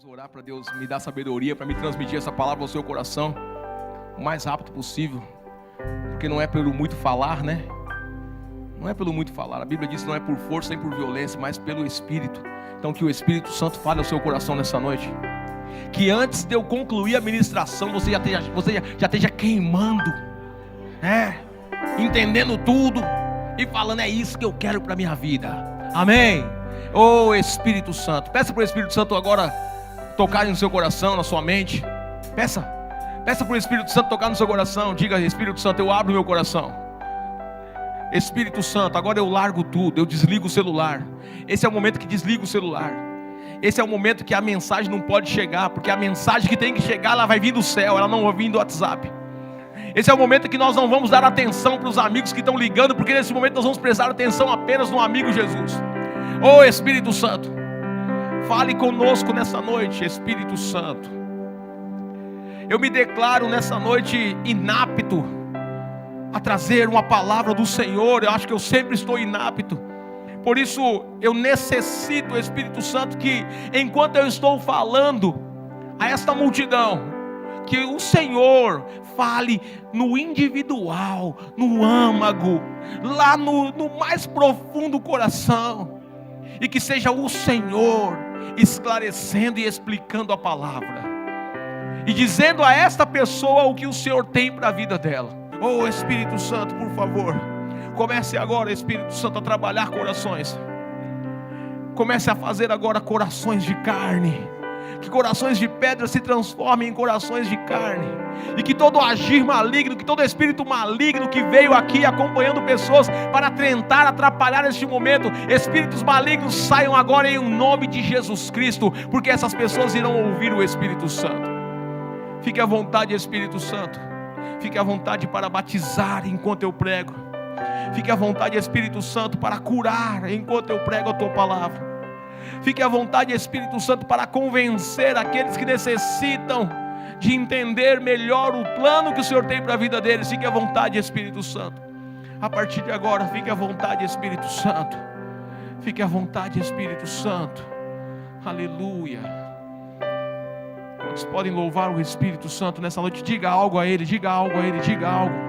Vamos orar para Deus me dar sabedoria para me transmitir essa palavra ao seu coração o mais rápido possível, porque não é pelo muito falar, né? Não é pelo muito falar. A Bíblia diz que não é por força nem por violência, mas pelo Espírito. Então que o Espírito Santo fale ao seu coração nessa noite. Que antes de eu concluir a ministração, você já esteja queimando, entendendo tudo e falando: é isso que eu quero para a minha vida. Amém? Oh Espírito Santo, peça para o Espírito Santo agora tocar no seu coração, na sua mente. Peça para o Espírito Santo tocar no seu coração. Diga: Espírito Santo, eu abro meu coração. Espírito Santo, agora eu largo tudo, eu desligo o celular. Esse é o momento que desliga o celular. Esse é o momento que a mensagem não pode chegar, porque a mensagem que tem que chegar, ela vai vir do céu, ela não vai vir do WhatsApp. Esse é o momento que nós não vamos dar atenção para os amigos que estão ligando, porque nesse momento nós vamos prestar atenção apenas no amigo Jesus. Oh Espírito Santo, fale conosco nessa noite. Espírito Santo, eu me declaro nessa noite inapto a trazer uma palavra do Senhor. Eu acho que eu sempre estou inapto. Por isso eu necessito, Espírito Santo, que enquanto eu estou falando a esta multidão, que o Senhor fale no individual, no âmago, lá no mais profundo coração, e que seja o Senhor esclarecendo e explicando a palavra, e dizendo a esta pessoa o que o Senhor tem para a vida dela. Oh Espírito Santo, por favor, comece agora, Espírito Santo, a trabalhar corações. Comece a fazer agora corações de carne. Que corações de pedra se transformem em corações de carne. E que todo agir maligno, que todo espírito maligno que veio aqui acompanhando pessoas para tentar atrapalhar este momento, espíritos malignos saiam agora em nome de Jesus Cristo, porque essas pessoas irão ouvir o Espírito Santo. Fique à vontade, Espírito Santo. Fique à vontade para batizar enquanto eu prego. Fique à vontade, Espírito Santo, para curar enquanto eu prego a tua palavra. Fique à vontade, Espírito Santo, para convencer aqueles que necessitam de entender melhor o plano que o Senhor tem para a vida deles. Fique à vontade, Espírito Santo. A partir de agora, fique à vontade, Espírito Santo. Fique à vontade, Espírito Santo. Aleluia. Vocês podem louvar o Espírito Santo nessa noite. Diga algo a Ele, diga algo a Ele, diga algo.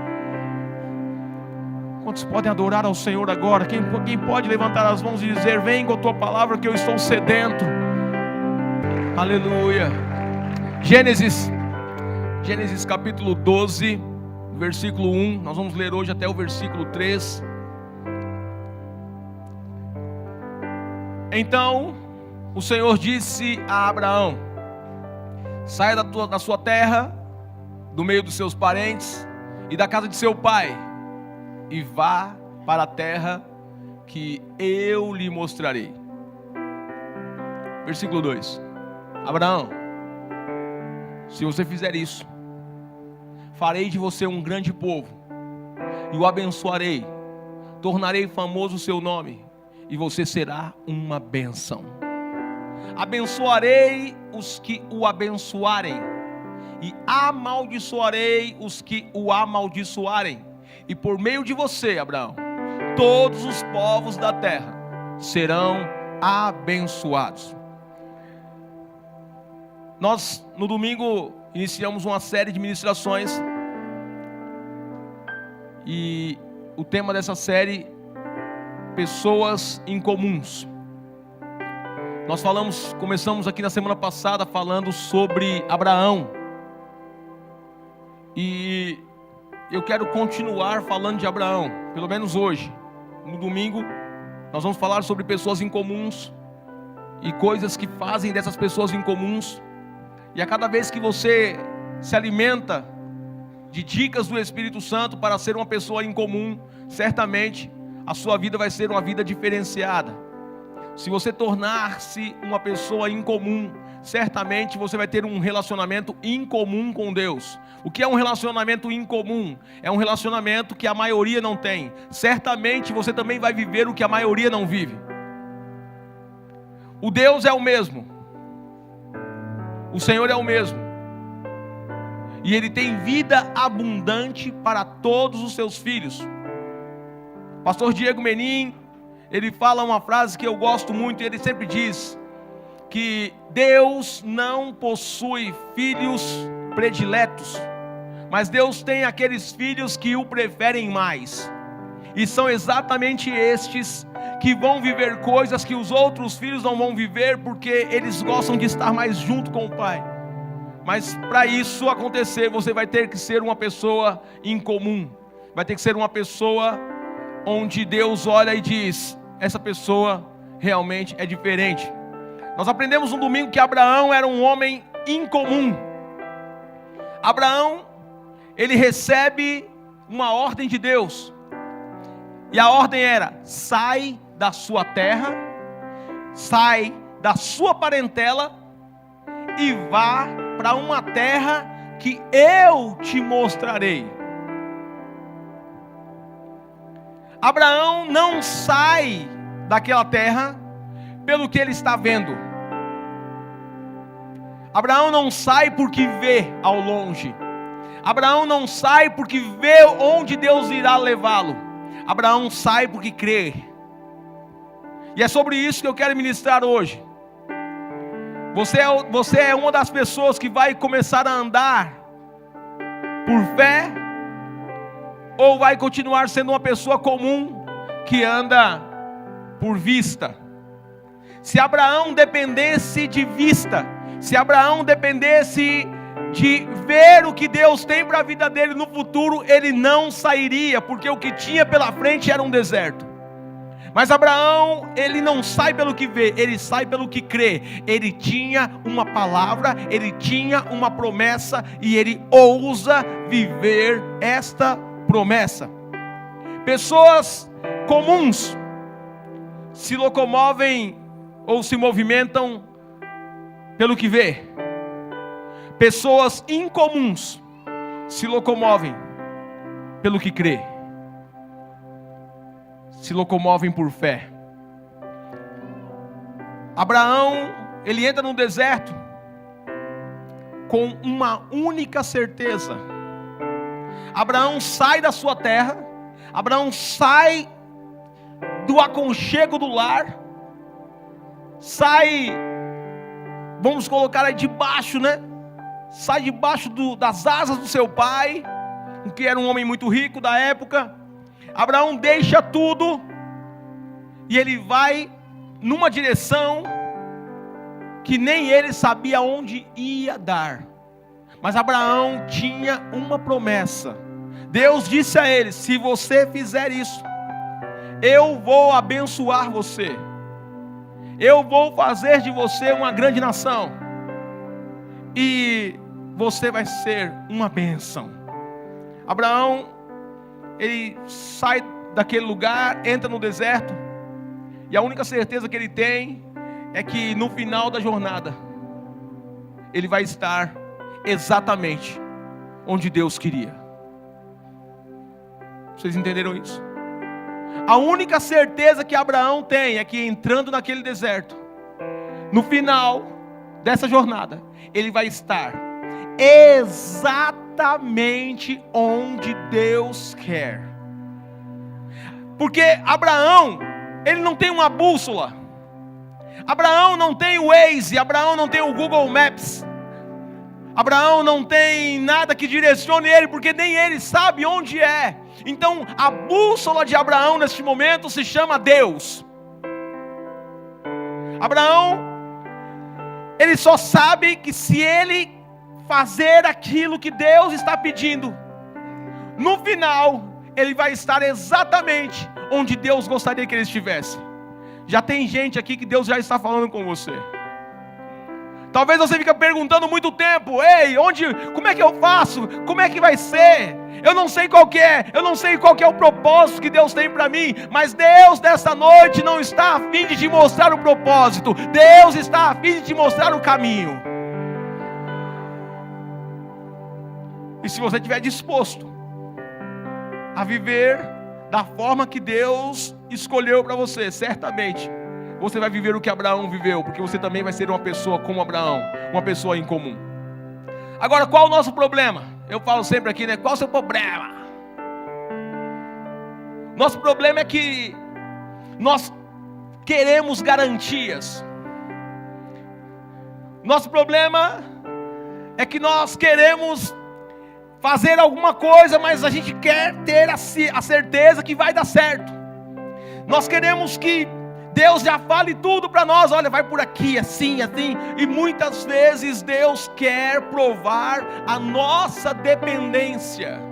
Quantos podem adorar ao Senhor agora? Quem pode levantar as mãos e dizer: vem com a tua palavra que eu estou sedento. Aleluia. Gênesis capítulo 12, versículo 1. Nós vamos ler hoje até o versículo 3. Então o Senhor disse a Abraão: saia da sua terra, do meio dos seus parentes e da casa de seu pai, e vá para a terra que eu lhe mostrarei. Versículo 2. Abraão, se você fizer isso, farei de você um grande povo, e o abençoarei, tornarei famoso o seu nome, e você será uma bênção. Abençoarei os que o abençoarem, e amaldiçoarei os que o amaldiçoarem. E por meio de você, Abraão, todos os povos da terra serão abençoados. Nós, no domingo, iniciamos uma série de ministrações. E o tema dessa série: pessoas incomuns. Nós começamos aqui na semana passada falando sobre Abraão. E eu quero continuar falando de Abraão, pelo menos hoje. No domingo, nós vamos falar sobre pessoas incomuns e coisas que fazem dessas pessoas incomuns. E a cada vez que você se alimenta de dicas do Espírito Santo para ser uma pessoa incomum, certamente a sua vida vai ser uma vida diferenciada. Se você tornar-se uma pessoa incomum, certamente você vai ter um relacionamento incomum com Deus. O que é um relacionamento incomum? É um relacionamento que a maioria não tem. Certamente você também vai viver o que a maioria não vive. O Deus é o mesmo. O Senhor é o mesmo. E Ele tem vida abundante para todos os seus filhos. Pastor Diego Menin, ele fala uma frase que eu gosto muito, e ele sempre diz que Deus não possui filhos prediletos, mas Deus tem aqueles filhos que o preferem mais, e são exatamente estes que vão viver coisas que os outros filhos não vão viver, porque eles gostam de estar mais junto com o pai. Mas para isso acontecer, você vai ter que ser uma pessoa incomum, vai ter que ser uma pessoa onde Deus olha e diz: essa pessoa realmente é diferente. Nós aprendemos no domingo que Abraão era um homem incomum. Abraão, ele recebe uma ordem de Deus, e a ordem era: sai da sua terra, sai da sua parentela e vá para uma terra que eu te mostrarei. Abraão não sai daquela terra pelo que ele está vendo. Abraão não sai porque vê ao longe. Abraão não sai porque vê onde Deus irá levá-lo. Abraão sai porque crê. E é sobre isso que eu quero ministrar hoje. Você é uma das pessoas que vai começar a andar por fé, ou vai continuar sendo uma pessoa comum que anda por vista? Se Abraão dependesse de vista, se Abraão dependesse de ver o que Deus tem para a vida dele no futuro, ele não sairia, porque o que tinha pela frente era um deserto. Mas Abraão, ele não sai pelo que vê, ele sai pelo que crê. Ele tinha uma palavra, ele tinha uma promessa, e ele ousa viver esta promessa. Pessoas comuns se locomovem ou se movimentam pelo que vê. Pessoas incomuns se locomovem pelo que crê. Se locomovem por fé. Abraão, ele entra no deserto com uma única certeza. Abraão sai da sua terra, Abraão sai do aconchego do lar, sai, vamos colocar aí debaixo, né? Sai debaixo das asas do seu pai, que era um homem muito rico da época. Abraão deixa tudo e ele vai numa direção que nem ele sabia onde ia dar. Mas Abraão tinha uma promessa. Deus disse a ele: se você fizer isso, eu vou abençoar você. Eu vou fazer de você uma grande nação. E você vai ser uma bênção. Abraão, ele sai daquele lugar, entra no deserto, e a única certeza que ele tem é que no final da jornada ele vai estar exatamente onde Deus queria. Vocês entenderam isso? A única certeza que Abraão tem é que entrando naquele deserto, no final dessa jornada, ele vai estar exatamente onde Deus quer. Porque Abraão, ele não tem uma bússola. Abraão não tem o Waze, Abraão não tem o Google Maps. Abraão não tem nada que direcione ele, porque nem ele sabe onde é. Então a bússola de Abraão neste momento se chama Deus. Abraão, ele só sabe que se ele fazer aquilo que Deus está pedindo, no final ele vai estar exatamente onde Deus gostaria que ele estivesse. Já tem gente aqui que Deus já está falando com você. Talvez você fique perguntando muito tempo: ei, como é que eu faço? Como é que vai ser? Eu não sei qual que é, eu não sei qual que é o propósito que Deus tem para mim. Mas Deus desta noite não está a fim de te mostrar o propósito. Deus está a fim de te mostrar o caminho. E se você estiver disposto a viver da forma que Deus escolheu para você, certamente você vai viver o que Abraão viveu, porque você também vai ser uma pessoa como Abraão, uma pessoa incomum. Agora, qual o nosso problema? Eu falo sempre aqui, né? Qual o seu problema? Nosso problema é que nós queremos garantias. Nosso problema é que nós queremos fazer alguma coisa, mas a gente quer ter a certeza que vai dar certo. Nós queremos que Deus já fale tudo para nós, olha, vai por aqui, assim, assim. E muitas vezes Deus quer provar a nossa dependência.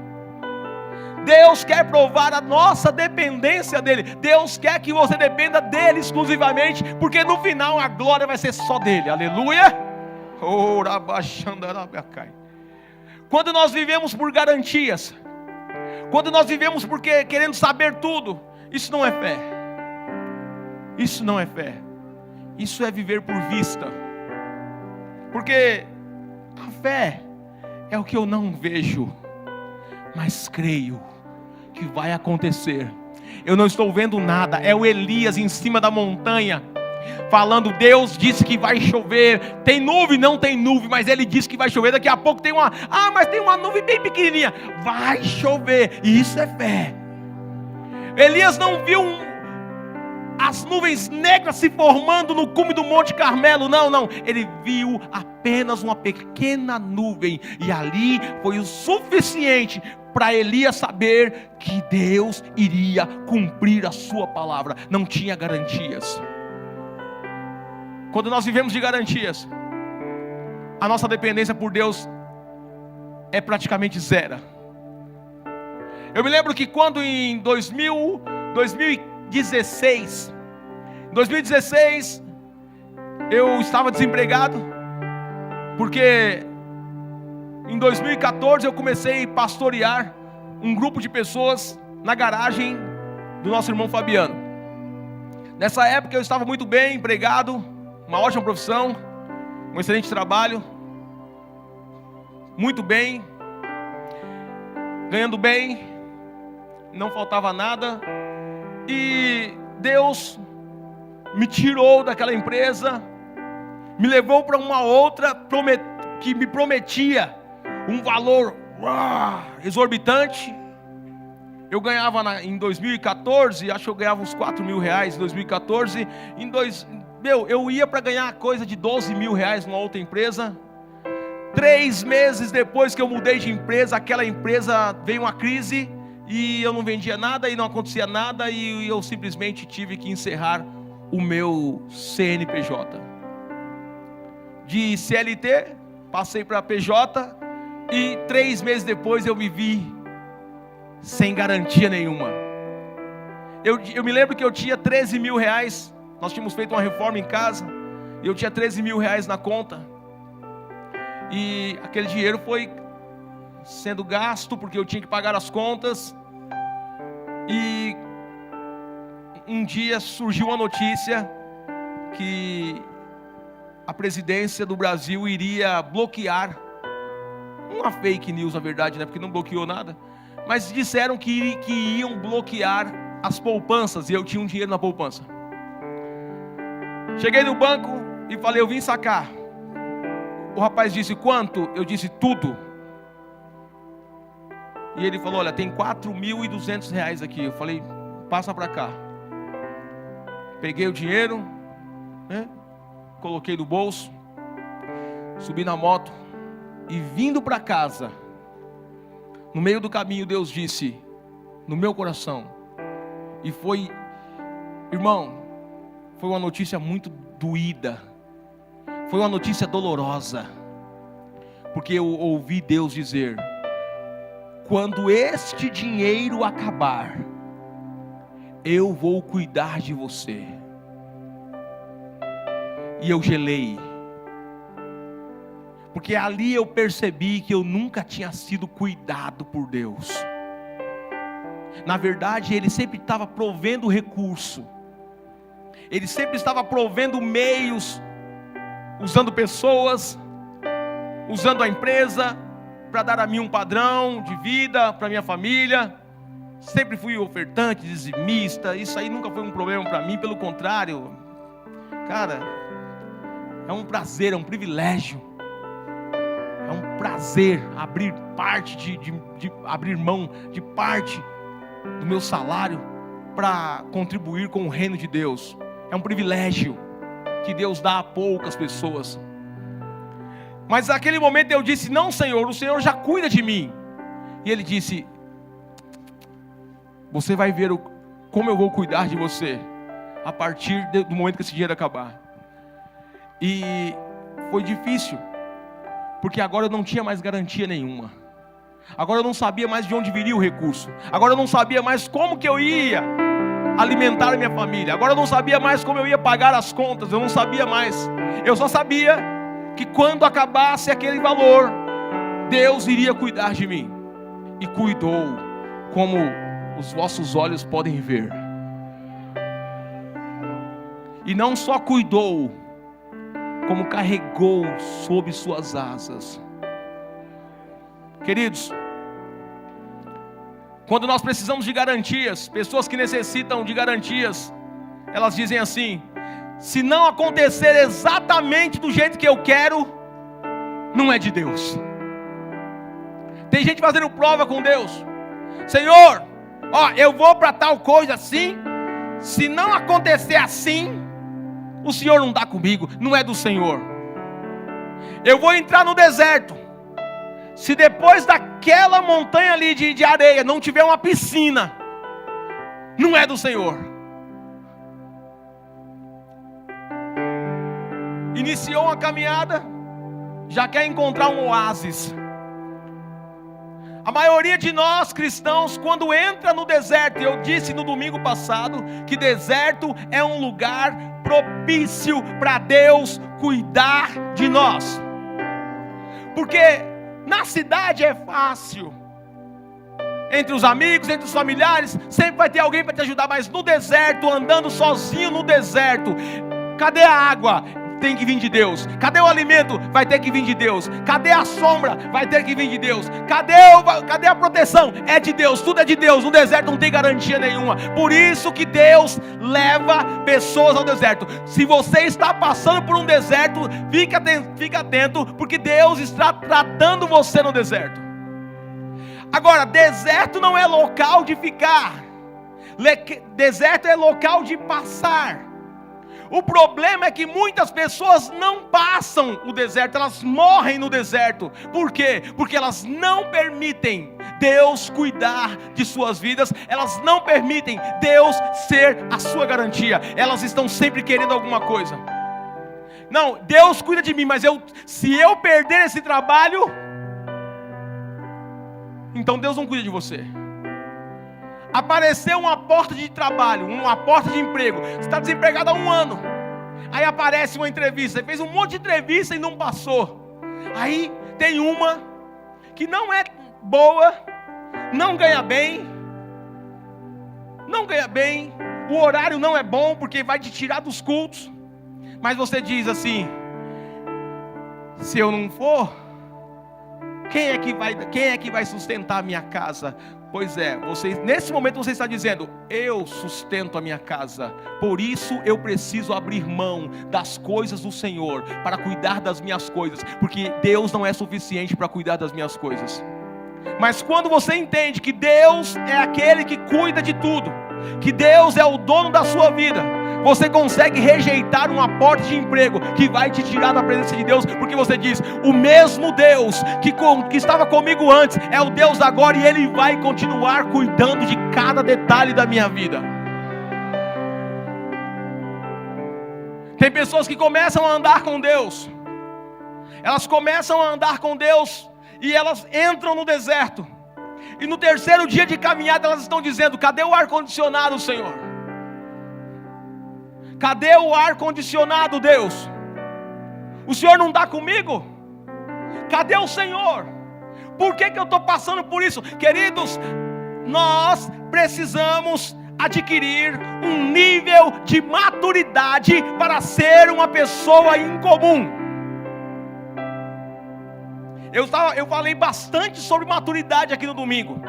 Deus quer provar a nossa dependência dEle. Deus quer que você dependa dEle exclusivamente, porque no final a glória vai ser só dEle, aleluia. Quando nós vivemos por garantias, quando nós vivemos porque querendo saber tudo, isso não é fé. Isso não é fé. Isso é viver por vista. Porque a fé é o que eu não vejo, mas creio que vai acontecer. Eu não estou vendo nada. É o Elias em cima da montanha falando, Deus disse que vai chover. Tem nuvem? Não tem nuvem, mas Ele disse que vai chover. Daqui a pouco tem mas tem uma nuvem bem pequenininha. Vai chover. E isso é fé. Elias não viu as nuvens negras se formando no cume do Monte Carmelo, não, ele viu apenas uma pequena nuvem, e ali foi o suficiente para Elias saber que Deus iria cumprir a sua palavra. Não tinha garantias. Quando nós vivemos de garantias, a nossa dependência por Deus é praticamente zero. Eu me lembro que quando em 2016, eu estava desempregado, porque em 2014 eu comecei a pastorear um grupo de pessoas na garagem do nosso irmão Fabiano. Nessa época eu estava muito bem empregado, uma ótima profissão, um excelente trabalho, muito bem, ganhando bem, não faltava nada. E Deus me tirou daquela empresa, me levou para uma outra que me prometia um valor exorbitante. Eu ganhava em 2014, acho que eu ganhava uns 4 mil reais em 2014. Eu ia para ganhar coisa de 12 mil reais numa outra empresa. 3 meses depois que eu mudei de empresa, aquela empresa veio uma crise e eu não vendia nada e não acontecia nada, e eu simplesmente tive que encerrar o meu CNPJ. De CLT, passei para PJ, e 3 meses depois eu me vi sem garantia nenhuma. Eu me lembro que eu tinha 13 mil reais, nós tínhamos feito uma reforma em casa, e eu tinha 13 mil reais na conta, e aquele dinheiro foi sendo gasto, porque eu tinha que pagar as contas. E um dia surgiu uma notícia que a presidência do Brasil iria bloquear, uma fake news na verdade, né? Porque não bloqueou nada, mas disseram que iam bloquear as poupanças, e eu tinha um dinheiro na poupança. Cheguei no banco e falei, eu vim sacar. O rapaz disse, quanto? Eu disse, tudo. E ele falou, olha, tem 4.200 reais aqui. Eu falei, passa para cá. Peguei o dinheiro, né? Coloquei no bolso, subi na moto e vindo para casa, no meio do caminho Deus disse no meu coração, e foi, irmão, foi uma notícia muito doída, foi uma notícia dolorosa, porque eu ouvi Deus dizer, quando este dinheiro acabar, eu vou cuidar de você. E eu gelei, porque ali eu percebi que eu nunca tinha sido cuidado por Deus. Na verdade, Ele sempre estava provendo recurso, Ele sempre estava provendo meios, usando pessoas, usando a empresa, para dar a mim um padrão de vida, para minha família. Sempre fui ofertante, dizimista, isso aí nunca foi um problema para mim, pelo contrário, cara, é um prazer, é um privilégio, é um prazer abrir parte de abrir mão de parte do meu salário para contribuir com o reino de Deus. É um privilégio que Deus dá a poucas pessoas. Mas naquele momento eu disse: não, Senhor, o Senhor já cuida de mim. E Ele disse: você vai ver como eu vou cuidar de você a partir do momento que esse dinheiro acabar. E foi difícil, porque agora eu não tinha mais garantia nenhuma. Agora eu não sabia mais de onde viria o recurso. Agora eu não sabia mais como que eu ia alimentar a minha família. Agora eu não sabia mais como eu ia pagar as contas. Eu não sabia mais. Eu só sabia que quando acabasse aquele valor, Deus iria cuidar de mim. E cuidou, como os vossos olhos podem ver. E não só cuidou, como carregou sob suas asas. Queridos, quando nós precisamos de garantias, pessoas que necessitam de garantias, elas dizem assim: se não acontecer exatamente do jeito que eu quero, não é de Deus. Tem gente fazendo prova com Deus: Senhor, eu vou para tal coisa assim, se não acontecer assim, o Senhor não está comigo, não é do Senhor. Eu vou entrar no deserto, se depois daquela montanha ali de areia não tiver uma piscina, não é do Senhor. Iniciou uma caminhada, já quer encontrar um oásis. A maioria de nós cristãos, quando entra no deserto, eu disse no domingo passado que deserto é um lugar propício para Deus cuidar de nós. Porque na cidade é fácil, entre os amigos, entre os familiares, sempre vai ter alguém para te ajudar. Mas no deserto, andando sozinho no deserto, cadê a água? Tem que vir de Deus. Cadê o alimento? Vai ter que vir de Deus. Cadê a sombra? Vai ter que vir de Deus. Cadê a proteção? É de Deus, tudo é de Deus. No deserto não tem garantia nenhuma. Por isso que Deus leva pessoas ao deserto. Se você está passando por um deserto, fica atento, porque Deus está tratando você no deserto. Agora, deserto não é local de ficar. Deserto é local de passar. O problema é que muitas pessoas não passam o deserto, elas morrem no deserto. Por quê? Porque elas não permitem Deus cuidar de suas vidas, elas não permitem Deus ser a sua garantia. Elas estão sempre querendo alguma coisa. Não, Deus cuida de mim, mas se eu perder esse trabalho, então Deus não cuida de você. Apareceu uma porta de trabalho, uma porta de emprego. Você está desempregado há 1 ano. Aí aparece uma entrevista. Você fez um monte de entrevista e não passou. Aí tem uma que não é boa, não ganha bem. O horário não é bom porque vai te tirar dos cultos. Mas você diz assim: se eu não for, quem é que vai sustentar a minha casa? Pois é, nesse momento você está dizendo: eu sustento a minha casa, por isso eu preciso abrir mão das coisas do Senhor para cuidar das minhas coisas, porque Deus não é suficiente para cuidar das minhas coisas. Mas quando você entende que Deus é aquele que cuida de tudo, que Deus é o dono da sua vida, você consegue rejeitar uma porta de emprego que vai te tirar da presença de Deus, porque você diz: o mesmo Deus que estava comigo antes é o Deus agora, e Ele vai continuar cuidando de cada detalhe da minha vida. Tem pessoas que começam a andar com Deus, elas começam a andar com Deus e elas entram no deserto, e no 3º dia de caminhada elas estão dizendo: cadê o ar-condicionado, Senhor? Cadê o ar-condicionado, Deus? O Senhor não está comigo? Cadê o Senhor? Por que eu estou passando por isso? Queridos, nós precisamos adquirir um nível de maturidade para ser uma pessoa incomum. Eu falei bastante sobre maturidade aqui no domingo.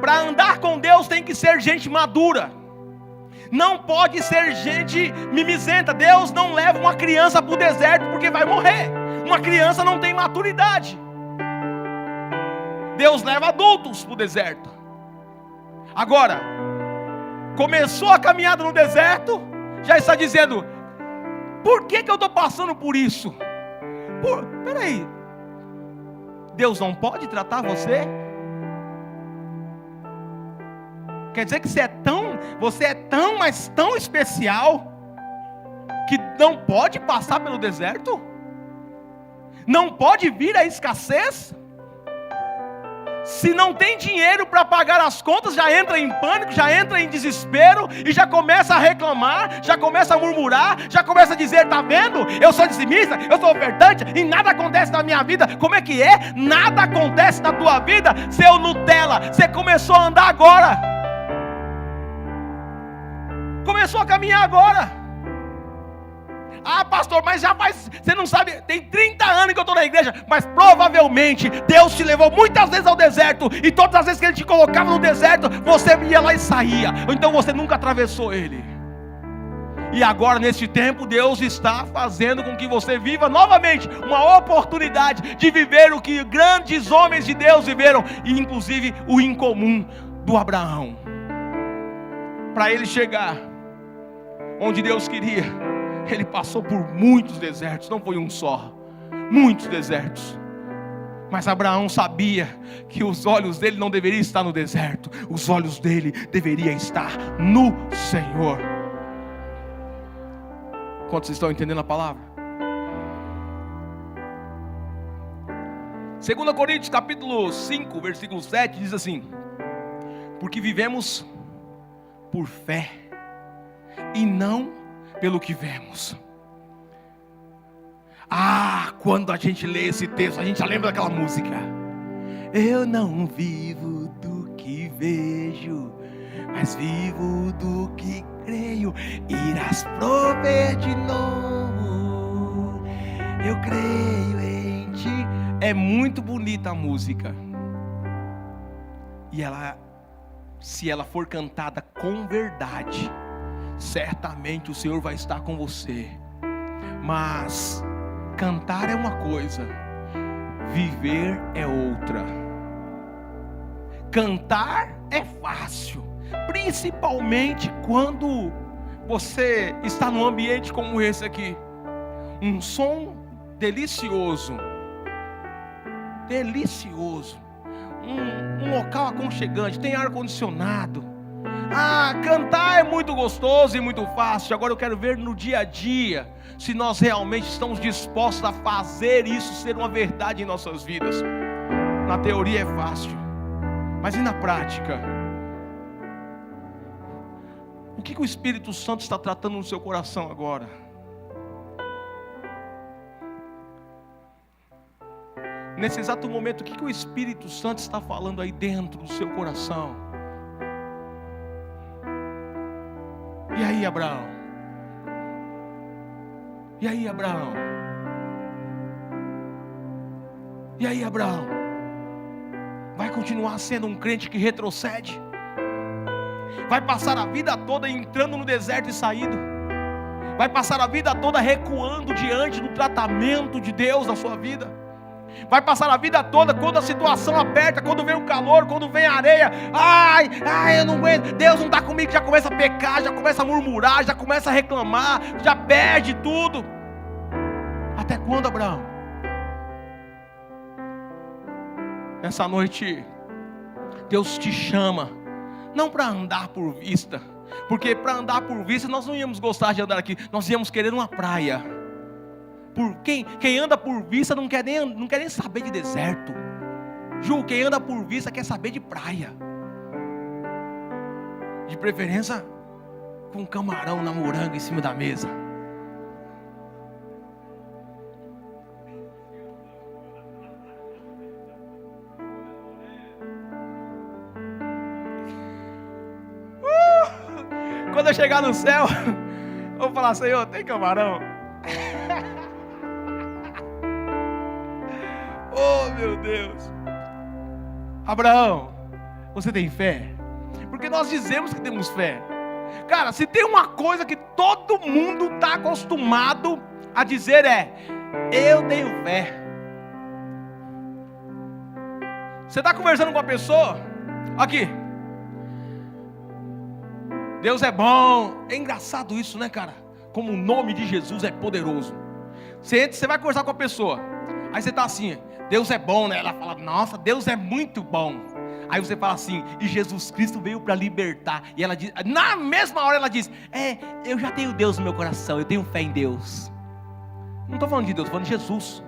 Para andar com Deus tem que ser gente madura. Não pode ser gente mimizenta. Deus não leva uma criança para o deserto porque vai morrer. Uma criança não tem maturidade. Deus leva adultos para o deserto. Agora, começou a caminhada no deserto, já está dizendo: por que eu estou passando por isso? Peraí, Deus não pode tratar você? Quer dizer que você é tão, mas tão especial, que não pode passar pelo deserto? Não pode vir a escassez? Se não tem dinheiro para pagar as contas, já entra em pânico, já entra em desespero, e já começa a reclamar, já começa a murmurar, já começa a dizer: está vendo? Eu sou dizimista, eu sou ofertante, e nada acontece na minha vida. Como é que é? Nada acontece na tua vida, seu Nutella. Você começou a andar agora, começou a caminhar agora. Ah, pastor, mas já faz, você não sabe, tem 30 anos que eu estou na igreja, mas provavelmente Deus te levou muitas vezes ao deserto, e todas as vezes que Ele te colocava no deserto, você ia lá e saía, ou então você nunca atravessou ele. E agora, neste tempo, Deus está fazendo com que você viva novamente uma oportunidade de viver o que grandes homens de Deus viveram, e inclusive o incomum do Abraão. Para ele chegar onde Deus queria, ele passou por muitos desertos, não foi um só, muitos desertos. Mas Abraão sabia que os olhos dele não deveriam estar no deserto, os olhos dele deveriam estar no Senhor. Quantos estão entendendo a palavra? 2 Coríntios capítulo 5, versículo 7 diz assim: porque vivemos por fé e não pelo que vemos. Ah, quando a gente lê esse texto, a gente já lembra daquela música: eu não vivo do que vejo, mas vivo do que creio. Irás prover de novo, eu creio em ti. É muito bonita a música, e ela, se ela for cantada com verdade, certamente o Senhor vai estar com você. Mas cantar é uma coisa, viver é outra. Cantar é fácil, principalmente quando você está num ambiente como esse aqui, um som delicioso, um local aconchegante, tem ar condicionado. Ah, cantar é muito gostoso e muito fácil. Agora eu quero ver no dia a dia se nós realmente estamos dispostos a fazer isso ser uma verdade em nossas vidas. Na teoria é fácil, mas e na prática? O que o Espírito Santo está tratando no seu coração agora? Nesse exato momento, o que o Espírito Santo está falando aí dentro do seu coração? E aí, Abraão? E aí, Abraão? E aí, Abraão? Vai continuar sendo um crente que retrocede? Vai passar a vida toda entrando no deserto e saindo? Vai passar a vida toda recuando diante do tratamento de Deus na sua vida? Vai passar a vida toda, quando a situação aperta, quando vem o calor, quando vem a areia, ai, eu não aguento, Deus não está comigo, já começa a pecar, já começa a murmurar, já começa a reclamar, já perde tudo. Até quando, Abraão? Nessa noite, Deus te chama, não para andar por vista, porque para andar por vista nós não íamos gostar de andar aqui, nós íamos querer uma praia. Por quem anda por vista não quer nem saber de deserto. Ju, quem anda por vista quer saber de praia, de preferência com camarão na moranga em cima da mesa. Quando eu chegar no céu, eu vou falar: Senhor, tem camarão? Oh, meu Deus. Abraão, você tem fé? Porque nós dizemos que temos fé. Cara, se tem uma coisa que todo mundo está acostumado a dizer é: eu tenho fé. Você está conversando com uma pessoa, aqui, Deus é bom. É engraçado isso, né, cara? Como o nome de Jesus é poderoso. Você vai conversar com a pessoa, Aí você está assim, Deus é bom, né? Ela fala, nossa, Deus é muito bom. Aí você fala assim, e Jesus Cristo veio para libertar. E ela diz, na mesma hora ela diz, eu já tenho Deus no meu coração, eu tenho fé em Deus. Não estou falando de Deus, estou falando de Jesus.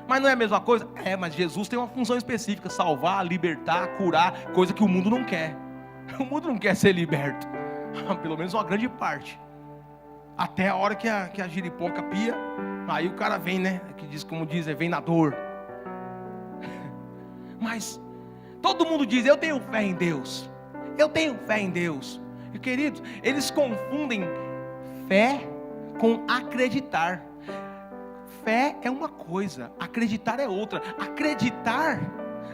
Mas não é a mesma coisa? Mas Jesus tem uma função específica, salvar, libertar, curar, coisa que o mundo não quer. O mundo não quer ser liberto, pelo menos uma grande parte. Até a hora que a giripoca pia, aí o cara vem, né? Como diz, vem na dor. Mas todo mundo diz, eu tenho fé em Deus. Eu tenho fé em Deus. E queridos, eles confundem fé com acreditar. Fé é uma coisa, acreditar é outra. Acreditar,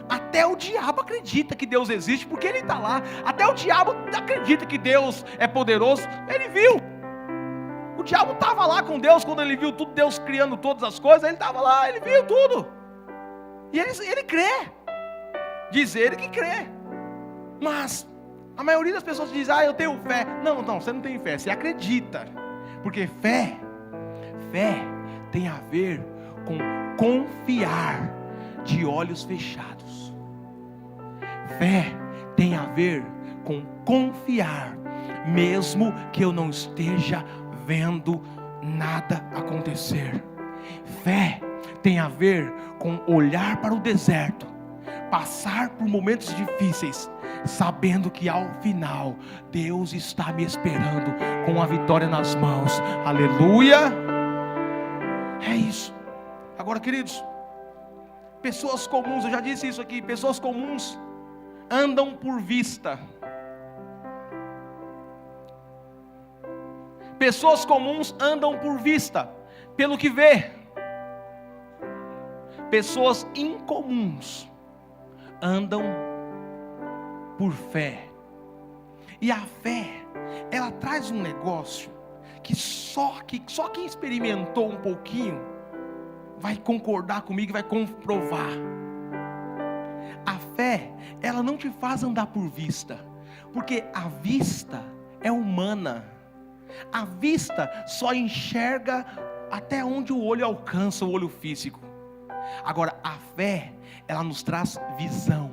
até o diabo acredita que Deus existe, porque ele está lá. Até o diabo acredita que Deus é poderoso. Ele viu. O diabo estava lá com Deus quando ele viu tudo, Deus criando todas as coisas. Ele estava lá, ele viu tudo. E ele crê. Diz ele que crê. Mas a maioria das pessoas diz, eu tenho fé. Não, você não tem fé, você acredita. Porque fé tem a ver com confiar de olhos fechados. Fé tem a ver com confiar, mesmo que eu não esteja vendo nada acontecer. Fé tem a ver com olhar para o deserto, passar por momentos difíceis, sabendo que ao final Deus está me esperando com a vitória nas mãos. Aleluia. É isso. Agora, queridos, pessoas comuns, eu já disse isso aqui, pessoas comuns andam por vista. Pessoas comuns andam por vista, pelo que vê. Pessoas incomuns andam por fé. E a fé, ela traz um negócio que só quem experimentou um pouquinho vai concordar comigo e vai comprovar. A fé, ela não te faz andar por vista, porque a vista é humana. A vista só enxerga até onde o olho alcança, o olho físico. Agora a fé, ela nos traz visão.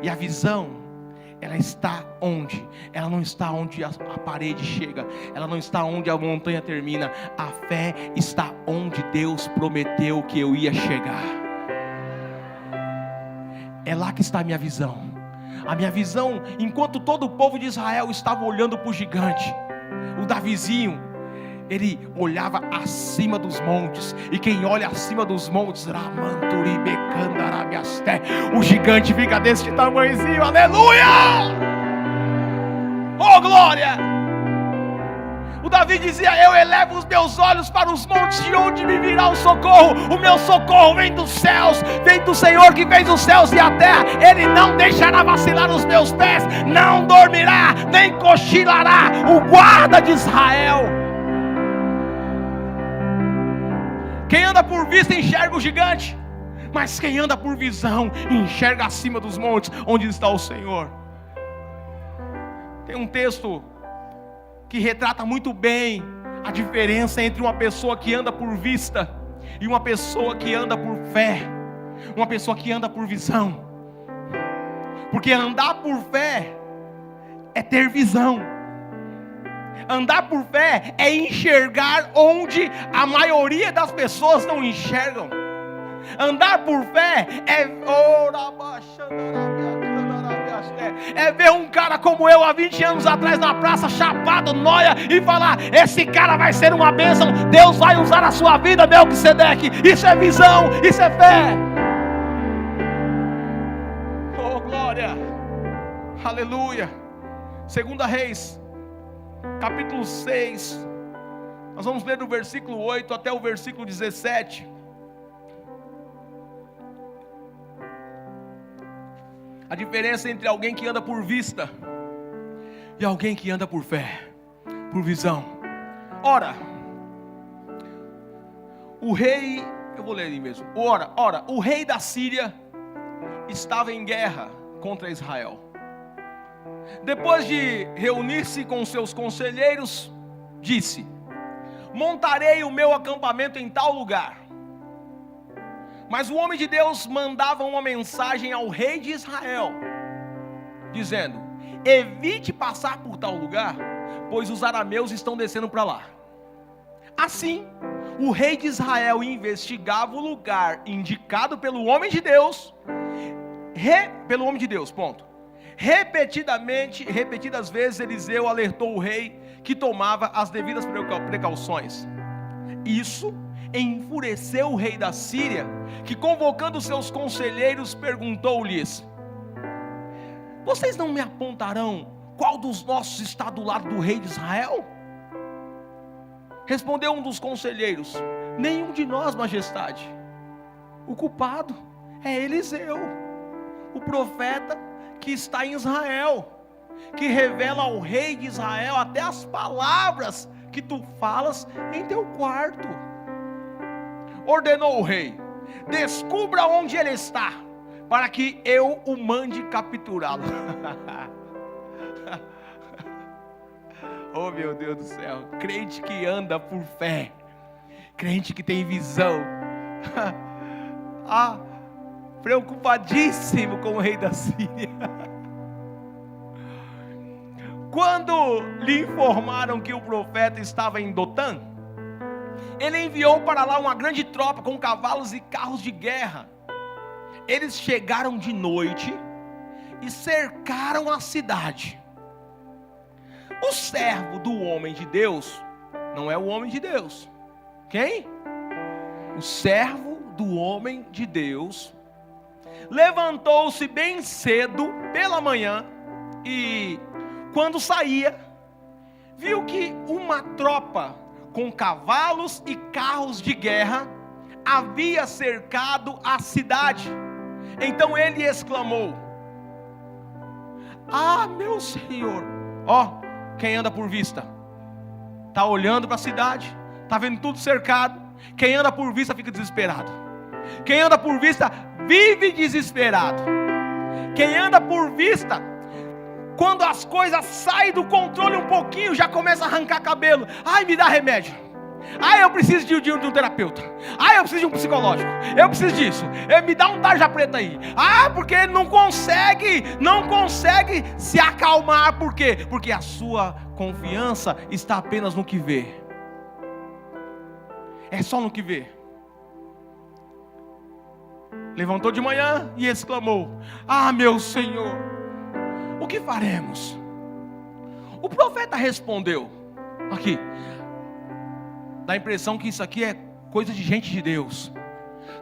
E a visão, ela está onde? Ela não está onde a parede chega, ela não está onde a montanha termina. A fé está onde Deus prometeu que eu ia chegar. É lá que está a minha visão. A minha visão, enquanto todo o povo de Israel estava olhando para o gigante, o Davizinho, ele olhava acima dos montes. E quem olha acima dos montes, o gigante fica desse tamanhozinho. Aleluia! Oh glória! O Davi dizia, eu elevo os meus olhos para os montes, de onde me virá o socorro? O meu socorro vem dos céus, vem do Senhor que fez os céus e a terra. Ele não deixará vacilar os meus pés, não dormirá, nem cochilará o guarda de Israel. Quem anda por vista enxerga o gigante, mas quem anda por visão enxerga acima dos montes, onde está o Senhor. Tem um texto que retrata muito bem a diferença entre uma pessoa que anda por vista e uma pessoa que anda por fé, uma pessoa que anda por visão. Porque andar por fé é ter visão. Andar por fé é enxergar onde a maioria das pessoas não enxergam. Andar por fé é ver um cara como eu há 20 anos atrás na praça, chapado, nóia, e falar, esse cara vai ser uma bênção, Deus vai usar a sua vida, Melquisedeque. Isso é visão, isso é fé. Oh glória, aleluia. 2 Reis, capítulo 6, nós vamos ler do versículo 8 até o versículo 17. A diferença entre alguém que anda por vista e alguém que anda por fé, por visão. Ora, o rei, eu vou ler ali mesmo. Ora, o rei da Síria estava em guerra contra Israel. Depois de reunir-se com seus conselheiros, disse: montarei o meu acampamento em tal lugar. Mas o homem de Deus mandava uma mensagem ao rei de Israel, dizendo: evite passar por tal lugar, pois os arameus estão descendo para lá. Assim, o rei de Israel investigava o lugar indicado pelo homem de Deus, repetidas vezes Eliseu alertou o rei que tomava as devidas precauções. Isso enfureceu o rei da Síria, que convocando seus conselheiros perguntou-lhes: vocês não me apontarão qual dos nossos está do lado do rei de Israel? Respondeu um dos conselheiros: nenhum de nós, majestade. O culpado é Eliseu, o profeta que está em Israel, que revela ao rei de Israel até as palavras que tu falas em teu quarto. Ordenou o rei: descubra onde ele está, para que eu o mande capturá-lo. Oh, meu Deus do céu, crente que anda por fé, crente que tem visão, preocupadíssimo com o rei da Síria. Quando lhe informaram que o profeta estava em Dotã, ele enviou para lá uma grande tropa com cavalos e carros de guerra. Eles chegaram de noite e cercaram a cidade. O servo do homem de Deus, não é o homem de Deus, quem? O servo do homem de Deus levantou-se bem cedo pela manhã e, quando saía, viu que uma tropa com cavalos e carros de guerra havia cercado a cidade. Então ele exclamou: ah, meu senhor! Ó, quem anda por vista está olhando para a cidade, está vendo tudo cercado. Quem anda por vista fica desesperado. Quem anda por vista vive desesperado. Quem anda por vista, quando as coisas saem do controle um pouquinho, já começa a arrancar cabelo. Ai, me dá remédio. Ai, eu preciso de um terapeuta. Ai, eu preciso de um psicológico. Eu preciso disso. Me dá um tarja preta aí. Ah, porque ele não consegue se acalmar. Por quê? Porque a sua confiança está apenas no que vê. É só no que vê. Levantou de manhã e exclamou: ah, meu Senhor, o que faremos? O profeta respondeu, aqui, dá a impressão que isso aqui é coisa de gente de Deus.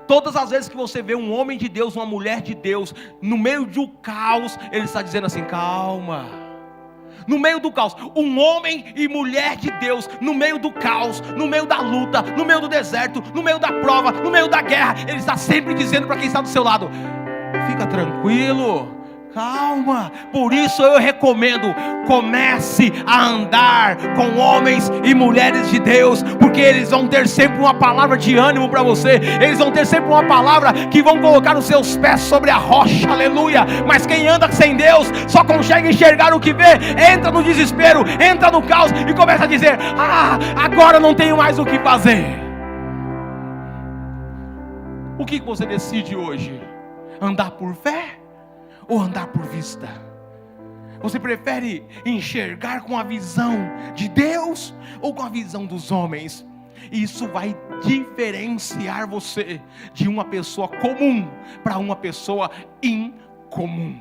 Todas as vezes que você vê um homem de Deus, uma mulher de Deus, no meio do caos, ele está dizendo assim: calma. No meio do caos, um homem e mulher de Deus, no meio do caos, no meio da luta, no meio do deserto, no meio da prova, no meio da guerra, ele está sempre dizendo para quem está do seu lado: fica tranquilo, calma. Por isso eu recomendo: comece a andar com homens e mulheres de Deus, porque eles vão ter sempre uma palavra de ânimo para você. Eles vão ter sempre uma palavra que vão colocar os seus pés sobre a rocha, aleluia. Mas quem anda sem Deus só consegue enxergar o que vê, entra no desespero, entra no caos e começa a dizer: ah, agora não tenho mais o que fazer. O que você decide hoje? Andar por fé ou andar por vista? Você prefere enxergar com a visão de Deus ou com a visão dos homens? Isso vai diferenciar você de uma pessoa comum para uma pessoa incomum.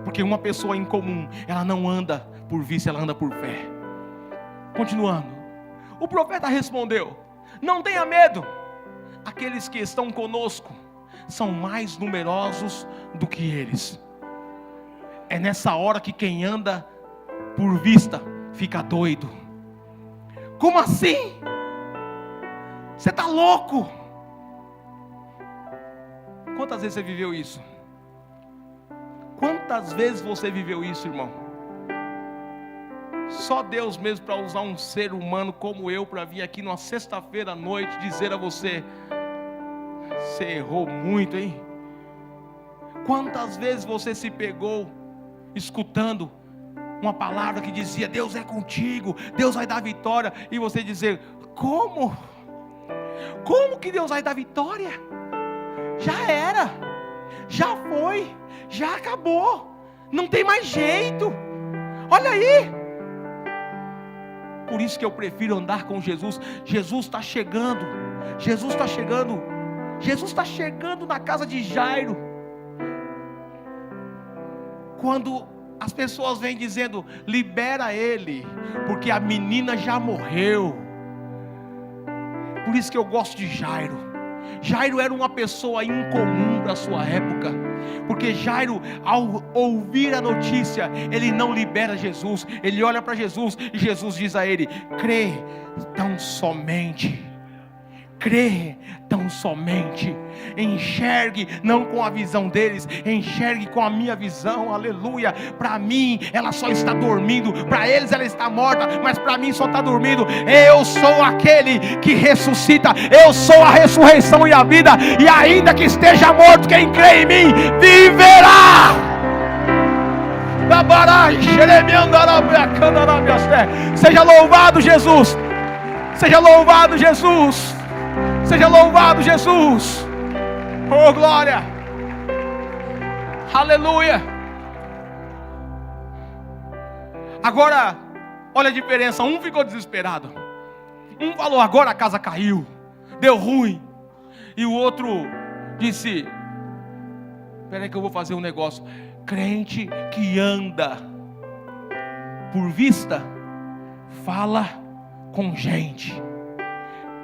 Porque uma pessoa incomum, ela não anda por vista, ela anda por fé. Continuando, o profeta respondeu: não tenha medo, aqueles que estão conosco são mais numerosos do que eles. É nessa hora que quem anda por vista fica doido. Como assim? Você está louco? Quantas vezes você viveu isso? Quantas vezes você viveu isso, irmão? Só Deus mesmo para usar um ser humano como eu para vir aqui numa sexta-feira à noite dizer a você: você errou muito, hein? Quantas vezes você se pegou escutando uma palavra que dizia: Deus é contigo, Deus vai dar vitória, e você dizer: Como? Como que Deus vai dar vitória? Já era, já foi, já acabou, não tem mais jeito. Olha aí. Por isso que eu prefiro andar com Jesus. Jesus está chegando. Jesus está chegando. Jesus está chegando na casa de Jairo. Quando as pessoas vêm dizendo: libera ele, porque a menina já morreu. Por isso que eu gosto de Jairo. Jairo era uma pessoa incomum para a sua época, porque Jairo, ao ouvir a notícia, ele não libera Jesus. Ele olha para Jesus e Jesus diz a ele: crê tão somente. Crê tão somente. Enxergue não com a visão deles, enxergue com a minha visão. Aleluia. Para mim ela só está dormindo, para eles ela está morta, mas para mim só está dormindo. Eu sou aquele que ressuscita, eu sou a ressurreição e a vida, e ainda que esteja morto, quem crê em mim viverá. Seja louvado Jesus. Seja louvado Jesus. Seja louvado Jesus. Oh glória. Aleluia. Agora olha a diferença. Um ficou desesperado, um falou: agora a casa caiu, deu ruim. E o outro disse: espera aí que eu vou fazer um negócio. Crente que anda por vista fala com gente.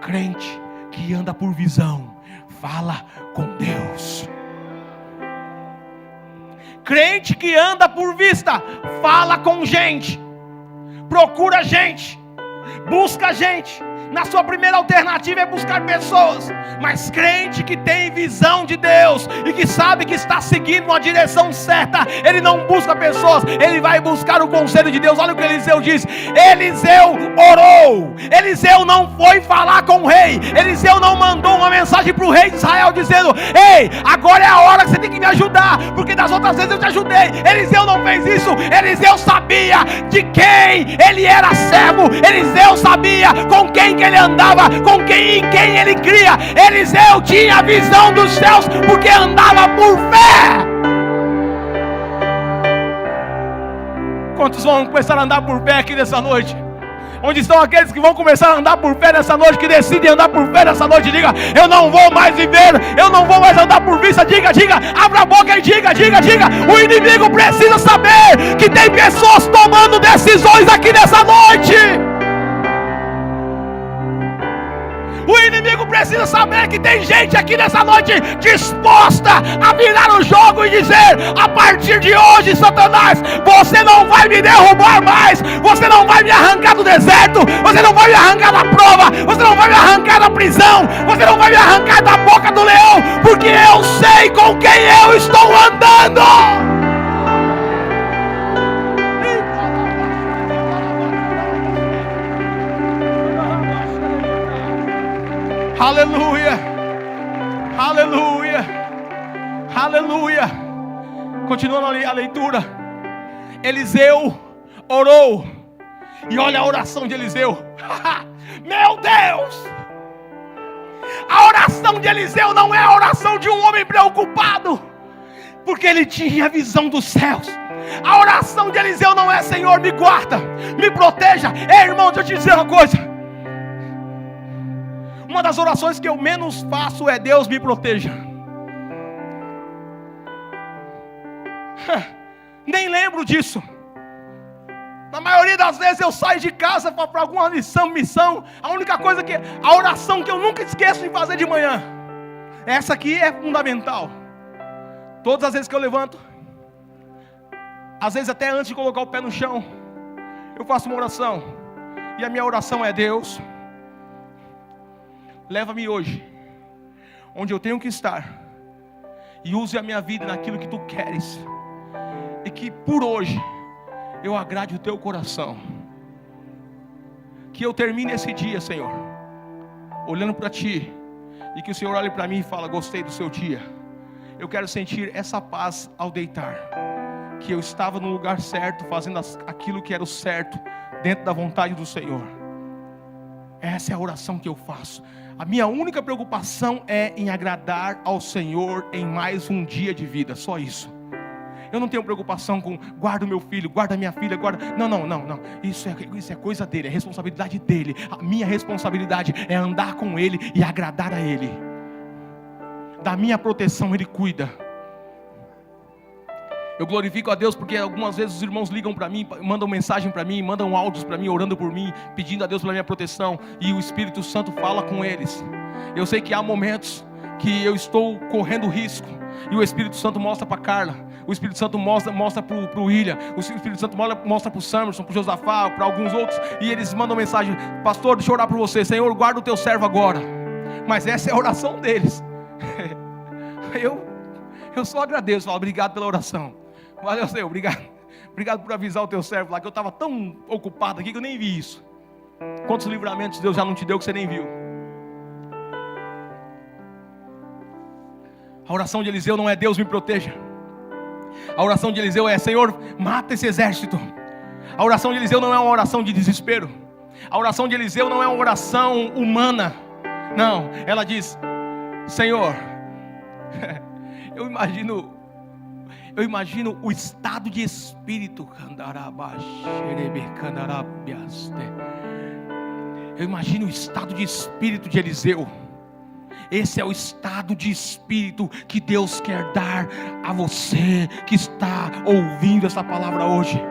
Crente que anda por visão fala com Deus. Crente que anda por vista fala com gente, procura gente, busca gente. Na sua primeira alternativa é buscar pessoas, mas crente que tem visão de Deus e que sabe que está seguindo uma direção certa, ele não busca pessoas, ele vai buscar o conselho de Deus. Olha o que Eliseu diz. Eliseu orou. Eliseu não foi falar com o rei. Eliseu não mandou uma mensagem para o rei de Israel dizendo: ei, agora é a hora que você tem que me ajudar, porque das outras vezes eu te ajudei. Eliseu não fez isso. Eliseu sabia de quem ele era servo. Eliseu sabia com quem que ele andava, com quem e quem ele cria. Eliseu tinha a visão dos céus, porque andava por fé. Quantos vão começar a andar por fé aqui nessa noite? Onde estão aqueles que vão começar a andar por fé nessa noite, que decidem andar por fé nessa noite? Diga: eu não vou mais viver, eu não vou mais andar por vista. Diga, abra a boca e diga. O inimigo precisa saber que tem pessoas tomando decisões aqui nessa noite. O inimigo precisa saber que tem gente aqui nessa noite disposta a virar o jogo e dizer: a partir de hoje, Satanás, você não vai me derrubar mais, você não vai me arrancar do deserto, você não vai me arrancar da prova, você não vai me arrancar da prisão, você não vai me arrancar da boca do leão, porque eu sei com quem eu estou andando. Aleluia, aleluia, aleluia. Continuando a leitura. Eliseu orou. E olha a oração de Eliseu. Meu Deus! A oração de Eliseu não é a oração de um homem preocupado, porque ele tinha a visão dos céus. A oração de Eliseu não é: Senhor, me guarda, me proteja. Ei, irmão, deixa eu te dizer uma coisa. Uma das orações que eu menos faço é: Deus me proteja. Nem lembro disso. Na maioria das vezes eu saio de casa para alguma missão. A única coisa a oração que eu nunca esqueço de fazer de manhã, essa aqui é fundamental. Todas as vezes que eu levanto, às vezes até antes de colocar o pé no chão, eu faço uma oração. E a minha oração é: Deus, leva-me hoje onde eu tenho que estar, e use a minha vida naquilo que tu queres, e que por hoje eu agrade o teu coração. Que eu termine esse dia, Senhor, olhando para ti, e que o Senhor olhe para mim e fale: gostei do seu dia. Eu quero sentir essa paz ao deitar, que eu estava no lugar certo, fazendo aquilo que era o certo, dentro da vontade do Senhor. Essa é a oração que eu faço. A minha única preocupação é em agradar ao Senhor em mais um dia de vida, só isso. Eu não tenho preocupação com guarda o meu filho, guarda a minha filha, guarda... Não. Isso é coisa dele, é responsabilidade dele. A minha responsabilidade é andar com ele e agradar a ele. Da minha proteção ele cuida. Eu glorifico a Deus porque algumas vezes os irmãos ligam para mim, mandam mensagem para mim, mandam áudios para mim, orando por mim, pedindo a Deus pela minha proteção, e o Espírito Santo fala com eles. Eu sei que há momentos que eu estou correndo risco, e o Espírito Santo mostra para Carla, o Espírito Santo mostra para o William, o Espírito Santo mostra para o Samerson, para o Josafá, para alguns outros, e eles mandam mensagem: pastor, deixa eu orar por você, Senhor, guarda o teu servo agora. Mas essa é a oração deles. Eu só agradeço, falo, obrigado pela oração. Valeu, Senhor, obrigado. Obrigado por avisar o teu servo lá, que eu estava tão ocupado aqui que eu nem vi isso. Quantos livramentos Deus já não te deu que você nem viu? A oração de Eliseu não é Deus me proteja. A oração de Eliseu é: Senhor, mata esse exército. A oração de Eliseu não é uma oração de desespero. A oração de Eliseu não é uma oração humana. Não, ela diz: Senhor, eu imagino o estado de espírito. Eu imagino o estado de espírito de Eliseu. Esse é o estado de espírito que Deus quer dar a você que está ouvindo essa palavra hoje.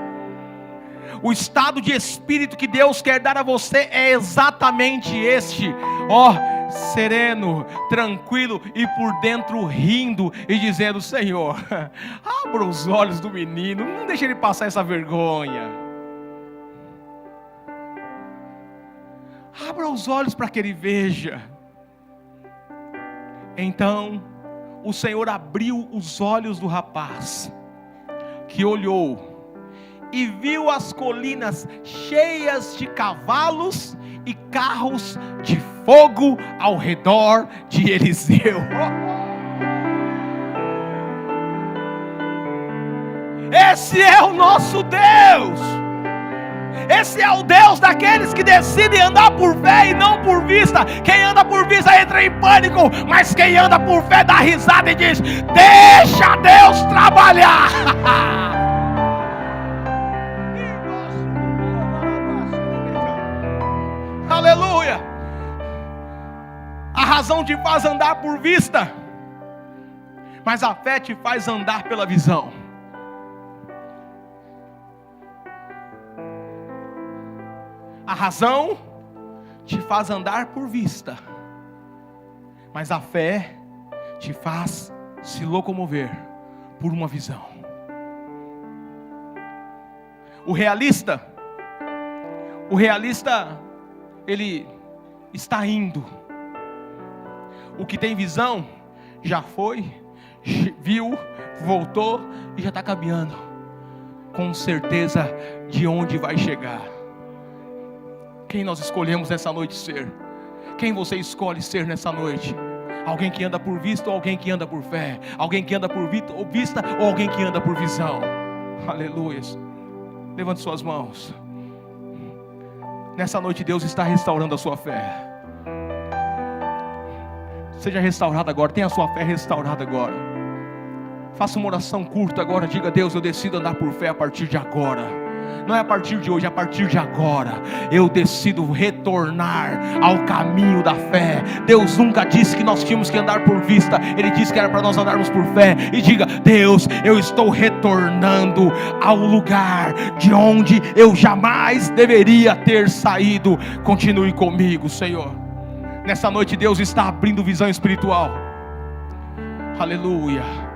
O estado de espírito que Deus quer dar a você é exatamente este: sereno, tranquilo e por dentro rindo e dizendo: Senhor, abra os olhos do menino, não deixe ele passar essa vergonha. Abra os olhos para que ele veja. Então o Senhor abriu os olhos do rapaz, que olhou e viu as colinas cheias de cavalos e carros de fogo ao redor de Eliseu. Esse é o nosso Deus. Esse é o Deus daqueles que decidem andar por fé e não por vista. Quem anda por vista entra em pânico, mas quem anda por fé dá risada e diz: deixa Deus trabalhar. Aleluia. A razão te faz andar por vista, mas a fé te faz andar pela visão. A razão te faz andar por vista, mas a fé te faz se locomover por uma visão. O realista, ele está indo. O que tem visão já foi, viu, voltou e já está caminhando com certeza de onde vai chegar. Quem nós escolhemos nessa noite ser? Quem você escolhe ser nessa noite? Alguém que anda por vista ou alguém que anda por fé? Alguém que anda por vista ou alguém que anda por visão? Aleluia. Levante suas mãos. Nessa noite Deus está restaurando a sua fé. Seja restaurado agora. Tenha a sua fé restaurada agora. Faça uma oração curta agora. Diga: Deus, eu decido andar por fé a partir de agora. Não é a partir de hoje, é a partir de agora. Eu decido retornar ao caminho da fé. Deus nunca disse que nós tínhamos que andar por vista. Ele disse que era para nós andarmos por fé. E diga: Deus, eu estou retornando ao lugar de onde eu jamais deveria ter saído. Continue comigo, Senhor. Nessa noite Deus está abrindo visão espiritual. Aleluia.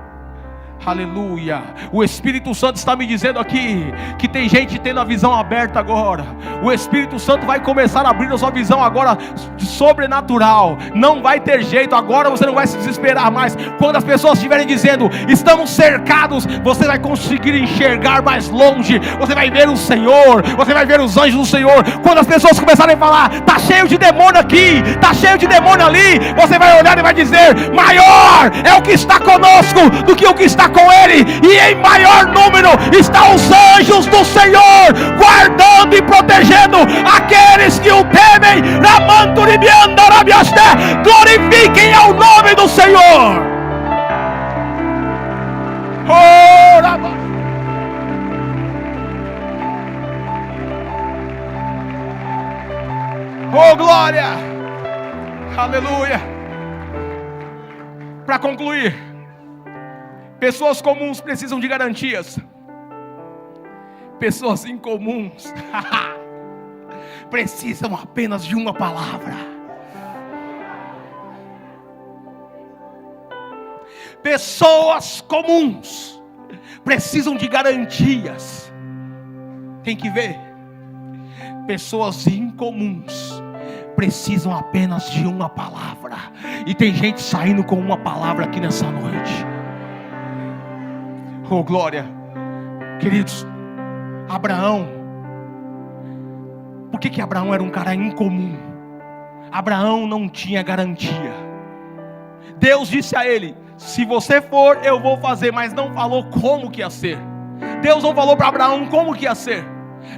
Aleluia. O Espírito Santo está me dizendo aqui que tem gente tendo a visão aberta agora. O Espírito Santo vai começar a abrir a sua visão agora sobrenatural. Não vai ter jeito, agora você não vai se desesperar mais. Quando as pessoas estiverem dizendo: estamos cercados, você vai conseguir enxergar mais longe. Você vai ver o Senhor, você vai ver os anjos do Senhor. Quando as pessoas começarem a falar: está cheio de demônio aqui, está cheio de demônio ali, você vai olhar e vai dizer: maior é o que está conosco do que o que está com ele, e em maior número estão os anjos do Senhor, guardando e protegendo aqueles que o temem. Glorifiquem ao nome do Senhor. Oh, glória! Aleluia! Para concluir, pessoas comuns precisam de garantias. Pessoas incomuns precisam apenas de uma palavra. Pessoas comuns precisam de garantias. Tem que ver. Pessoas incomuns precisam apenas de uma palavra. E tem gente saindo com uma palavra aqui nessa noite. Oh, glória. Queridos, Abraão, por que Abraão era um cara incomum? Abraão não tinha garantia. Deus disse a ele: se você for, eu vou fazer, mas não falou como que ia ser. Deus não falou para Abraão como que ia ser.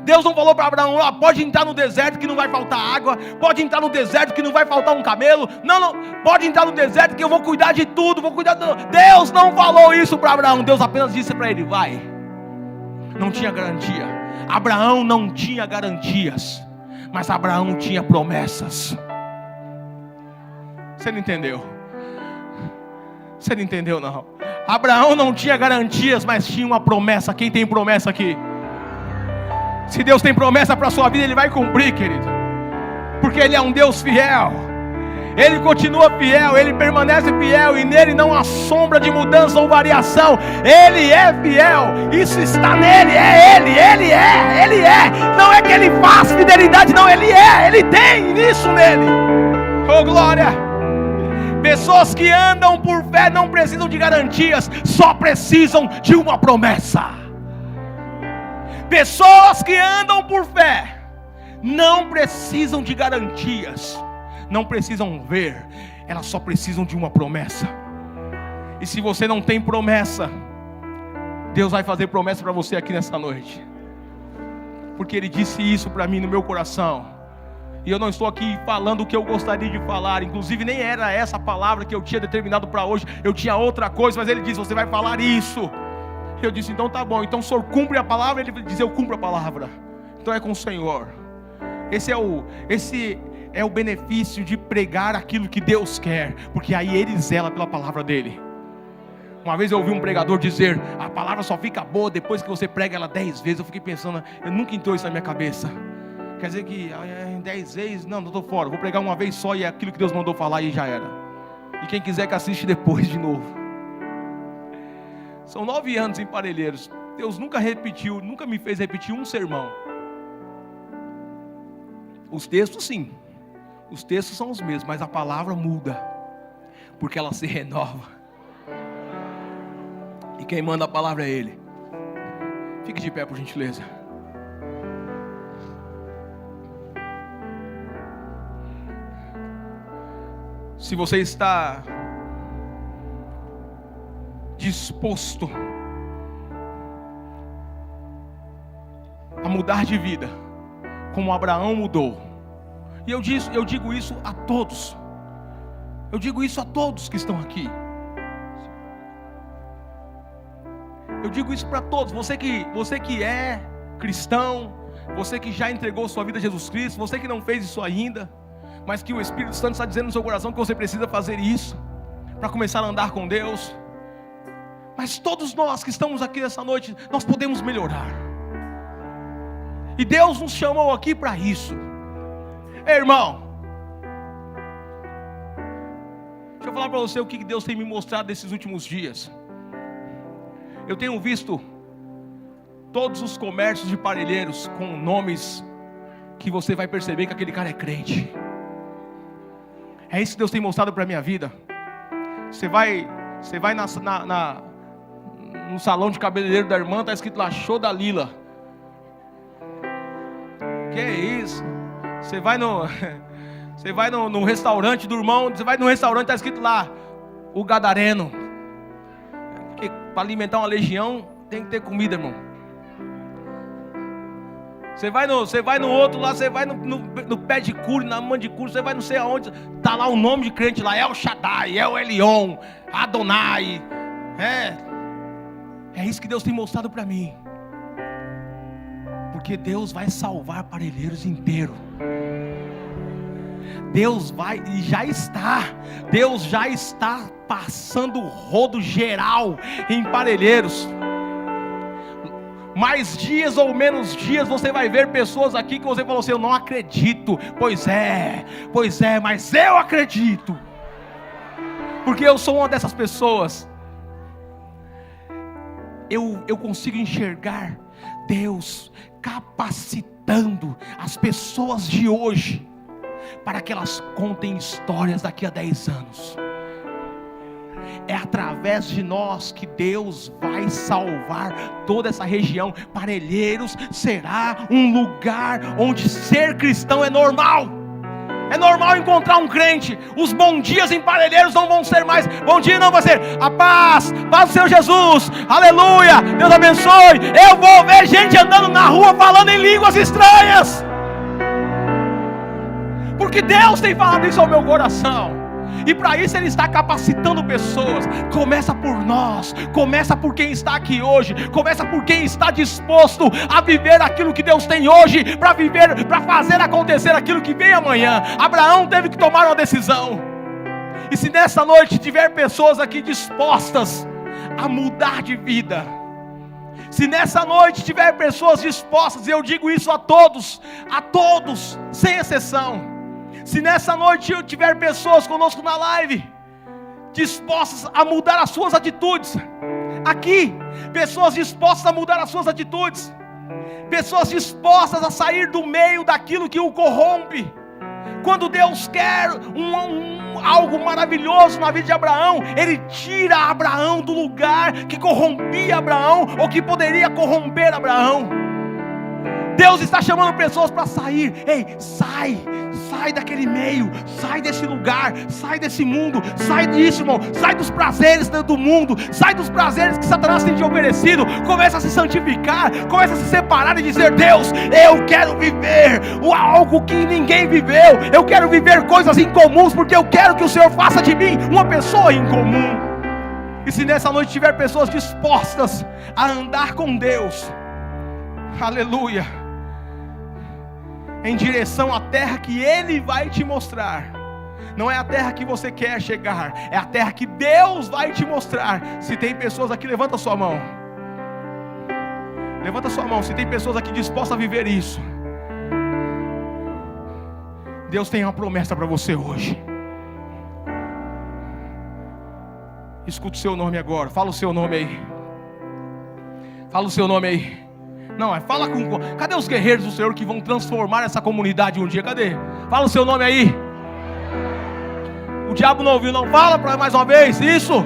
Deus não falou para Abraão: pode entrar no deserto que não vai faltar água, pode entrar no deserto que não vai faltar um camelo. Não, pode entrar no deserto que eu vou cuidar de tudo, vou cuidar de tudo. Deus não falou isso para Abraão. Deus apenas disse para ele: vai. Não tinha garantia. Abraão não tinha garantias, mas Abraão tinha promessas. Você não entendeu? Você não entendeu, não? Abraão não tinha garantias, mas tinha uma promessa. Quem tem promessa aqui? Se Deus tem promessa para a sua vida, Ele vai cumprir, querido. Porque Ele é um Deus fiel. Ele continua fiel, Ele permanece fiel, e nele não há sombra de mudança ou variação. Ele é fiel, isso está nele, é Ele é. Não é que Ele faz fidelidade, não, Ele tem isso nele. Oh, glória! Pessoas que andam por fé não precisam de garantias, só precisam de uma promessa. Pessoas que andam por fé não precisam de garantias, não precisam ver, elas só precisam de uma promessa. E se você não tem promessa, Deus vai fazer promessa para você aqui nessa noite, porque Ele disse isso para mim no meu coração. E eu não estou aqui falando o que eu gostaria de falar, inclusive nem era essa palavra que eu tinha determinado para hoje, eu tinha outra coisa, mas Ele disse: você vai falar isso. Eu disse: então tá bom, então o Senhor cumpre a palavra. Ele diz: eu cumpro a palavra. Então é com o Senhor. Esse é o benefício de pregar aquilo que Deus quer, porque aí Ele zela pela palavra dEle. Uma vez eu ouvi um pregador dizer: a palavra só fica boa depois que você prega ela 10 vezes. Eu fiquei pensando, eu nunca entrou isso na minha cabeça. Quer dizer que em 10 vezes, não estou fora, vou pregar uma vez só e é aquilo que Deus mandou falar e já era. E quem quiser que assiste depois de novo. São 9 anos em Parelheiros. Deus nunca me fez repetir um sermão. Os textos sim, os textos são os mesmos, mas a palavra muda, porque ela se renova. E quem manda a palavra é Ele. Fique de pé, por gentileza. Se você está disposto a mudar de vida, como Abraão mudou, e eu digo isso a todos, eu digo isso a todos que estão aqui, eu digo isso para todos, você que é cristão, você que já entregou sua vida a Jesus Cristo, você que não fez isso ainda, mas que o Espírito Santo está dizendo no seu coração que você precisa fazer isso, para começar a andar com Deus. Mas todos nós que estamos aqui nessa noite, nós podemos melhorar, e Deus nos chamou aqui para isso. Ei, irmão, deixa eu falar para você o que Deus tem me mostrado nesses últimos dias. Eu tenho visto todos os comércios de Parelheiros com nomes que você vai perceber que aquele cara é crente. É isso que Deus tem mostrado para a minha vida. Você vai no salão de cabeleireiro da irmã, está escrito lá: show da Lila. Que é isso? Você vai no restaurante do irmão, você vai no restaurante, está escrito lá: o Gadareno. Porque para alimentar uma legião tem que ter comida, irmão. Você vai no outro lá, você vai no pé de cura, na mão de cura, você vai não sei aonde, tá lá o nome de crente lá, El Shaddai, El Elyon, Adonai. É isso que Deus tem mostrado para mim. Porque Deus vai salvar Parelheiros inteiro. Deus vai, e já está, Deus já está passando o rodo geral em Parelheiros. Mais dias ou menos dias você vai ver pessoas aqui que você falou assim: eu não acredito. Pois é, mas eu acredito. Porque eu sou uma dessas pessoas. Eu consigo enxergar Deus capacitando as pessoas de hoje para que elas contem histórias daqui a 10 anos. É através de nós que Deus vai salvar toda essa região. Parelheiros será um lugar onde ser cristão é normal. É normal encontrar um crente. Os bons dias em Parelheiros não vão ser mais bom dia, não vai ser a paz do Senhor Jesus, aleluia, Deus abençoe. Eu vou ver gente andando na rua falando em línguas estranhas, porque Deus tem falado isso ao meu coração. E para isso Ele está capacitando pessoas. Começa por nós, começa por quem está aqui hoje, começa por quem está disposto a viver aquilo que Deus tem hoje, para viver, para fazer acontecer aquilo que vem amanhã. Abraão teve que tomar uma decisão. E se nessa noite tiver pessoas aqui dispostas a mudar de vida, se nessa noite tiver pessoas dispostas, e eu digo isso a todos, sem exceção, se nessa noite eu tiver pessoas conosco na live, dispostas a mudar as suas atitudes, aqui, pessoas dispostas a mudar as suas atitudes, pessoas dispostas a sair do meio daquilo que o corrompe. Quando Deus quer algo maravilhoso na vida de Abraão, Ele tira Abraão do lugar que corrompia Abraão, ou que poderia corromper Abraão. Deus está chamando pessoas para sair. Ei, sai daquele meio, sai desse lugar, sai desse mundo, sai disso, irmão, sai dos prazeres do mundo, sai dos prazeres que Satanás tem te oferecido. Começa a se santificar, começa a se separar e dizer: Deus, eu quero viver algo que ninguém viveu, eu quero viver coisas incomuns, porque eu quero que o Senhor faça de mim uma pessoa incomum. E se nessa noite tiver pessoas dispostas a andar com Deus, aleluia, em direção à terra que Ele vai te mostrar. Não é a terra que você quer chegar, é a terra que Deus vai te mostrar. Se tem pessoas aqui, levanta sua mão. Levanta sua mão, se tem pessoas aqui dispostas a viver isso. Deus tem uma promessa para você hoje. Escuta o seu nome agora, fala o seu nome aí. Fala o seu nome aí. Não, fala com... Cadê os guerreiros do Senhor que vão transformar essa comunidade um dia? Cadê? Fala o seu nome aí. O diabo não ouviu, não. Fala para mais uma vez, isso.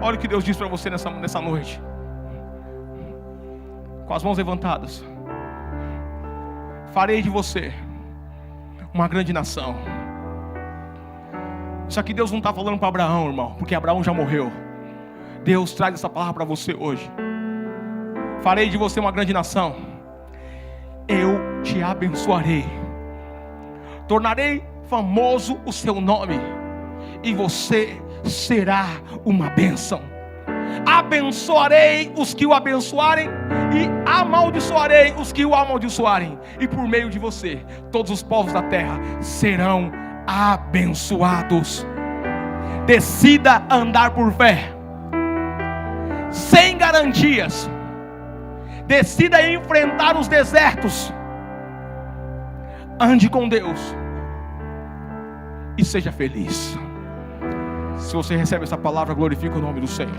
Olha o que Deus diz para você nessa noite. Com as mãos levantadas. Farei de você uma grande nação. Isso aqui Deus não está falando para Abraão, irmão, porque Abraão já morreu. Deus traz essa palavra para você hoje. Farei de você uma grande nação. Eu te abençoarei. Tornarei famoso o seu nome. E você será uma bênção. Abençoarei os que o abençoarem, e amaldiçoarei os que o amaldiçoarem. E por meio de você, todos os povos da terra serão abençoados. Decida andar por fé, sem garantias. Decida enfrentar os desertos. Ande com Deus e seja feliz. Se você recebe essa palavra, glorifique o nome do Senhor.